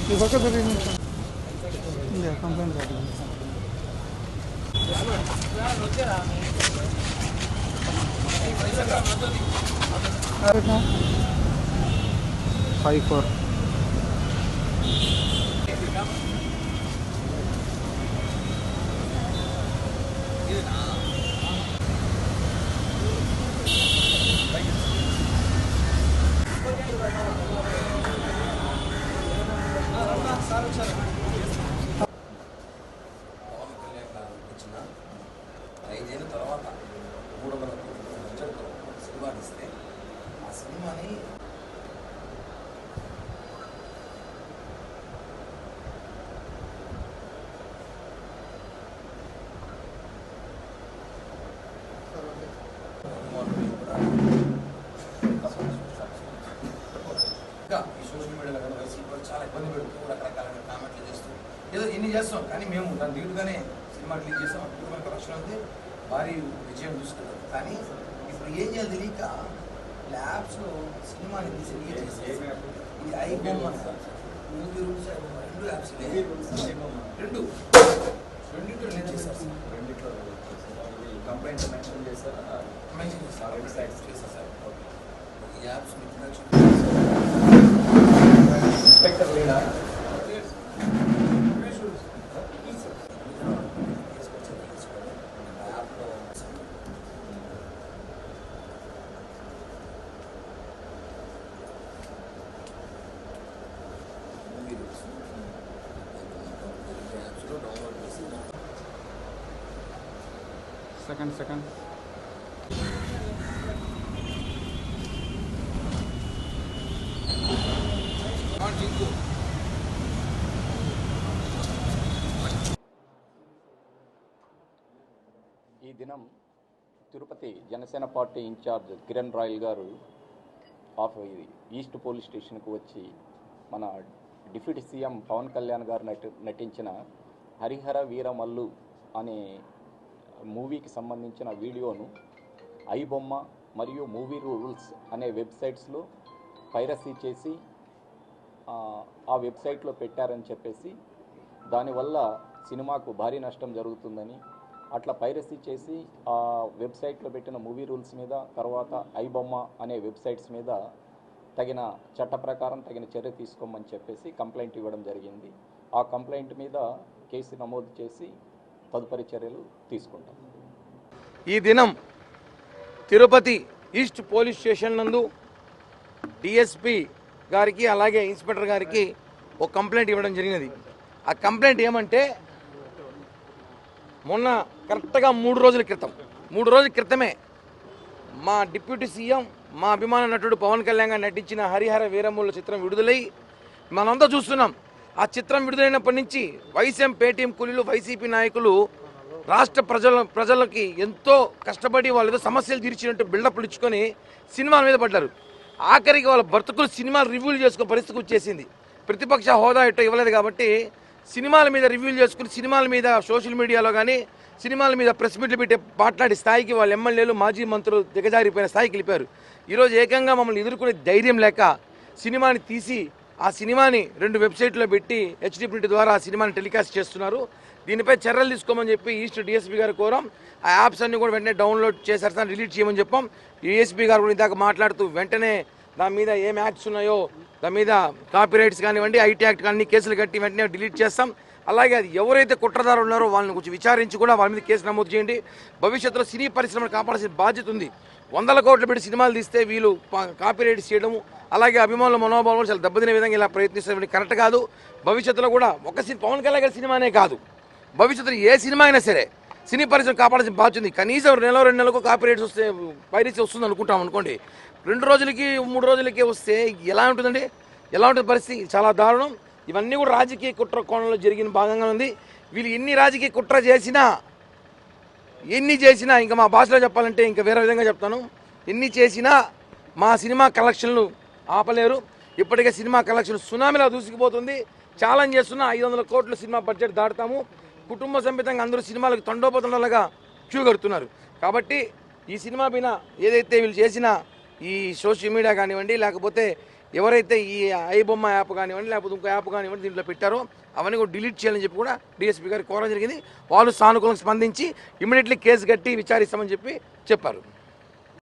ఈ పక్క complaint five four ఐదేళ్ళ తర్వాత 300 కోట్ల బడ్జెట్తో సినిమా తీస్తే ఆ సినిమాని ఇంకా ఈ సోషల్ మీడియాలో కానీ వైసీపీ చాలా ఇబ్బంది పెడుతూ రకరకాలైన కామెంట్లు చేస్తూ ఏదో ఎన్ని చేస్తాం కానీ మేము దాన్ని దిగుడుగానే సినిమా రిలీజ్ చేస్తాం. అద్భుతమైన కలెక్షన్ ఉంది, భారీ విజయం చూసుకుంటాం. కానీ ఇప్పుడు ఏం చేయాలి తెలియక ల్యాబ్స్లో సినిమాని తీసి రిలీజ్ చేసి ఇది ఐబొమ్మ మూవీ రూల్స్ రెండు యాప్స్ రెండింటిలో రిలీజ్ చేస్తారు. కంప్లైంట్ మెన్షన్ చేశారు సార్. ఈ యాప్స్ ఇంట్రడక్షన్ ఇన్స్పెక్టర్ లేడా? సెకండ్ ఈ దినం తిరుపతి జనసేన పార్టీ ఇన్ఛార్జ్ కిరణ్ రాయల్ గారు ఈస్ట్ పోలీస్ స్టేషన్కు వచ్చి మన డిప్యూటీ సీఎం పవన్ కళ్యాణ్ గారు నటించిన హరిహర వీరమల్లు అనే మూవీకి సంబంధించిన వీడియోను ఐబొమ్మ మరియు మూవీ రూల్స్ అనే వెబ్సైట్స్లో పైరసీ చేసి ఆ వెబ్సైట్లో పెట్టారని చెప్పేసి దానివల్ల సినిమాకు భారీ నష్టం జరుగుతుందని, అట్లా పైరసీ చేసి ఆ వెబ్సైట్లో పెట్టిన మూవీ రూల్స్ మీద తర్వాత ఐబొమ్మ అనే వెబ్సైట్స్ మీద తగిన చట్ట ప్రకారం తగిన చర్య తీసుకోమని చెప్పేసి కంప్లైంట్ ఇవ్వడం జరిగింది. ఆ కంప్లైంట్ మీద కేసు నమోదు చేసి తదుపరి చర్యలు తీసుకుంటాం. ఈ దినం తిరుపతి ఈస్ట్ పోలీస్ స్టేషన్ నందు డిఎస్పి గారికి అలాగే ఇన్స్పెక్టర్ గారికి ఒక కంప్లైంట్ ఇవ్వడం జరిగినది. ఆ కంప్లైంట్ ఏమంటే మొన్న కరెక్ట్గా 3 రోజుల క్రితమే మా డిప్యూటీ సీఎం మా అభిమాన నటుడు పవన్ కళ్యాణ్ గారు నటించిన హరిహర వీరమల్లు చిత్రం విడుదలై మనంతా చూస్తున్నాం. ఆ చిత్రం విడుదలైనప్పటి నుంచి వైసీఎం పేటీఎం కూలీలు వైసీపీ నాయకులు రాష్ట్ర ప్రజలకి ఎంతో కష్టపడి వాళ్ళు ఏదో సమస్యలు తీర్చినట్టు బిల్డప్లు ఇచ్చుకొని సినిమాల మీద పడ్డారు. ఆఖరికి వాళ్ళ బ్రతుకులు సినిమాలు రివ్యూలు చేసుకునే పరిస్థితి వచ్చేసింది. ప్రతిపక్ష హోదా ఇట్లా ఇవ్వలేదు కాబట్టి సినిమాల మీద రివ్యూలు చేసుకుని సినిమాల మీద సోషల్ మీడియాలో కానీ సినిమాల మీద ప్రెస్ మీట్లు పెట్టి మాట్లాడే స్థాయికి వాళ్ళ ఎమ్మెల్యేలు మాజీ మంత్రులు దిగజారిపోయిన స్థాయికి వెళ్ళిపోయారు. ఈరోజు ఏకంగా మమ్మల్ని ఎదుర్కొనే ధైర్యం లేక సినిమాని తీసి ఆ సినిమాని 2 వెబ్సైట్లో పెట్టి హెచ్డి ప్రింట్ ద్వారా ఆ సినిమాని టెలికాస్ట్ చేస్తున్నారు. దీనిపై చర్యలు తీసుకోమని చెప్పి ఈస్ట్ డిఎస్పీ గారు కోరాం. ఆ యాప్స్ అన్ని కూడా వెంటనే డౌన్లోడ్ చేసేస్తాను, డిలీట్ చేయమని చెప్పాం. డిఎస్పీ గారు కూడా ఇందాక మాట్లాడుతూ వెంటనే దాని మీద ఏం యాక్ట్స్ ఉన్నాయో దాని మీద కాపీరైట్స్ కానివ్వండి ఐటీ యాక్ట్ కానీ కేసులు కట్టి వెంటనే డిలీట్ చేస్తాం. అలాగే అది ఎవరైతే కుట్రదారులు ఉన్నారో వాళ్ళని కొంచెం విచారించి కూడా వాళ్ళ మీద కేసు నమోదు చేయండి. భవిష్యత్తులో సినీ పరిశ్రమను కాపాడాల్సిన బాధ్యత ఉంది. 100 కోట్లు పెట్టి సినిమాలు తీస్తే వీళ్ళు కాపీరైట్స్ చేయడము అలాగే అభిమానుల మనోభావాలు చాలా దెబ్బతినే విధంగా ఇలా ప్రయత్నిస్తే కరెక్ట్ కాదు. భవిష్యత్తులో కూడా పవన్ కళ్యాణ్ గారి సినిమానే కాదు, భవిష్యత్తులో ఏ సినిమా అయినా సరే సినీ పరిశ్రమ కాపాడాల్సిన బాధ్యత ఉంది. కనీసం 2 నెలలకు కాపీరైట్స్ వస్తే పైరసీ వస్తుంది అనుకుంటాం అనుకోండి, 2 రోజులకి 3 రోజులకి వస్తే ఎలా ఉంటుందండి? ఎలా ఉంటుంది పరిస్థితి? చాలా దారుణం. ఇవన్నీ కూడా రాజకీయ కుట్ర కోణంలో జరిగిన భాగంగా ఉంది. వీళ్ళు ఎన్ని రాజకీయ కుట్ర చేసినా ఇంకా మా భాషలో చెప్పాలంటే ఇంకా వేరే విధంగా చెప్తాను, ఎన్ని చేసినా మా సినిమా కలెక్షన్లు ఆపలేరు. ఇప్పటికే సినిమా కలెక్షన్ సునామీలా దూసుకుపోతుంది. ఛాలెంజ్ చేస్తున్నా 500 కోట్ల సినిమా బడ్జెట్ దాటుతాము. కుటుంబ సమేతంగా అందరూ సినిమాలకు తండోపతండాలుగా క్యూ కడుతున్నారు. కాబట్టి ఈ సినిమా పైన ఏదైతే వీళ్ళు చేసిన ఈ సోషల్ మీడియా కానివ్వండి లేకపోతే ఎవరైతే ఈ ఐబొమ్మ యాప్ కానివ్వండి లేకపోతే ఇంకో యాప్ కానివ్వండి దీంట్లో పెట్టారో అవన్నీ కూడా డిలీట్ చేయాలని చెప్పి కూడా డీఎస్పీ గారికి కోరడం జరిగింది. వాళ్ళు సానుకూలంగా స్పందించి ఇమీడియట్లీ కేసు కట్టి విచారిస్తామని చెప్పి చెప్పారు.